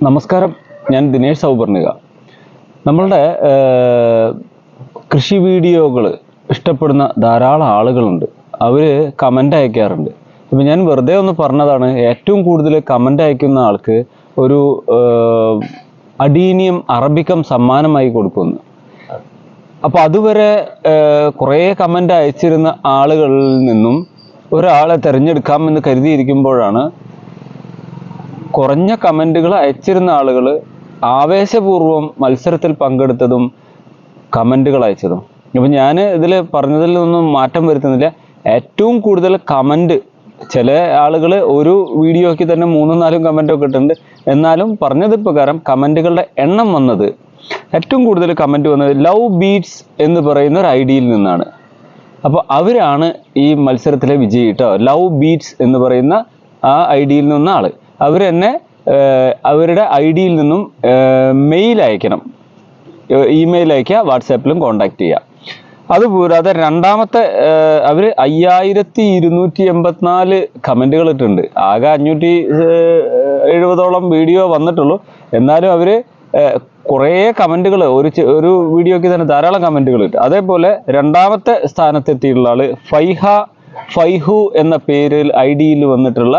നമസ്കാരം, ഞാൻ ദിനേഷ് സൗപർണിക. നമ്മളുടെ കൃഷി വീഡിയോകൾ ഇഷ്ടപ്പെടുന്ന ധാരാളം ആളുകളുണ്ട്. അവർ കമൻ്റ് അയക്കാറുണ്ട്. അപ്പോൾ ഞാൻ വെറുതെ ഒന്ന് പറഞ്ഞതാണ്, ഏറ്റവും കൂടുതൽ കമൻ്റ് അയക്കുന്ന ആൾക്ക് ഒരു അഡീനിയം അറബിക്കം സമ്മാനമായി കൊടുക്കുന്നു. അപ്പോൾ അതുവരെ കുറേ കമൻ്റ് അയച്ചിരുന്ന ആളുകളിൽ നിന്നും ഒരാളെ തിരഞ്ഞെടുക്കാമെന്ന് കരുതിയിരിക്കുമ്പോഴാണ് കുറഞ്ഞ കമൻറ്റുകൾ അയച്ചിരുന്ന ആളുകൾ ആവേശപൂർവ്വം മത്സരത്തിൽ പങ്കെടുത്തതും കമൻറ്റുകൾ അയച്ചതും. അപ്പം ഞാൻ ഇതിൽ പറഞ്ഞതിൽ നിന്നും മാറ്റം വരുത്തുന്നില്ല. ഏറ്റവും കൂടുതൽ കമൻറ്റ് ചില ആളുകൾ ഒരു വീഡിയോയ്ക്ക് തന്നെ 3-4 കമൻറ്റൊക്കെ ഇട്ടിട്ടുണ്ട്. എന്നാലും പറഞ്ഞത് പ്രകാരം കമൻറ്റുകളുടെ എണ്ണം വന്നത്, ഏറ്റവും കൂടുതൽ കമൻറ്റ് വന്നത് ലവ് ബീറ്റ്സ് എന്ന് പറയുന്ന ഒരു ഐഡിയിൽ നിന്നാണ്. അപ്പോൾ അവരാണ് ഈ മത്സരത്തിലെ വിജയി കേട്ടോ. ലവ് ബീറ്റ്സ് എന്ന് പറയുന്ന ആ ഐഡിയിൽ നിന്ന ആൾ. അവർ തന്നെ അവരുടെ ഐഡിയിൽ നിന്നും മെയിൽ അയക്കണം, ഇമെയിൽ അയക്കുക, വാട്സാപ്പിലും കോണ്ടാക്ട് ചെയ്യുക. അതുകൂടാതെ രണ്ടാമത്തെ അവർ 5284 കമൻറ്റുകൾ ഇട്ടിട്ടുണ്ട്. ആകെ 570ഓളം വീഡിയോ വന്നിട്ടുള്ളൂ. എന്നാലും അവർ കുറേ കമൻറ്റുകൾ, ഒരു വീഡിയോയ്ക്ക് തന്നെ ധാരാളം കമൻറ്റുകൾ ഇട്ട്. അതേപോലെ രണ്ടാമത്തെ സ്ഥാനത്തെത്തിയിട്ടുള്ള ആൾ ഫൈഹു എന്ന പേരിൽ ഐഡിയിൽ വന്നിട്ടുള്ള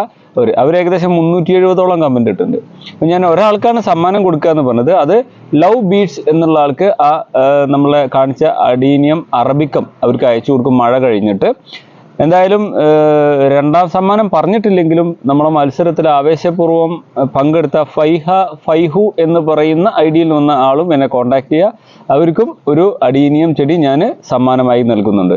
അവർ ഏകദേശം 370ഓളം കമൻറ്റ് ഇട്ടിട്ടുണ്ട്. അപ്പം ഞാൻ ഒരാൾക്കാണ് സമ്മാനം കൊടുക്കുക എന്ന് പറഞ്ഞത്. അത് ലവ് ബീറ്റ്സ് എന്നുള്ള ആൾക്ക് ആ നമ്മളെ കാണിച്ച അഡീനിയം അറബിക്കം അവർക്ക് അയച്ചു കൊടുക്കും മഴ കഴിഞ്ഞിട്ട്. എന്തായാലും രണ്ടാം സമ്മാനം പറഞ്ഞിട്ടില്ലെങ്കിലും നമ്മളെ മത്സരത്തിൽ ആവേശപൂർവ്വം പങ്കെടുത്ത ഫൈഹു എന്ന് പറയുന്ന ഐഡിയിൽ വന്ന ആളും എന്നെ കോണ്ടാക്ട് ചെയ്യുക. അവർക്കും ഒരു അഡീനിയം ചെടി ഞാൻ സമ്മാനമായി നൽകുന്നുണ്ട്.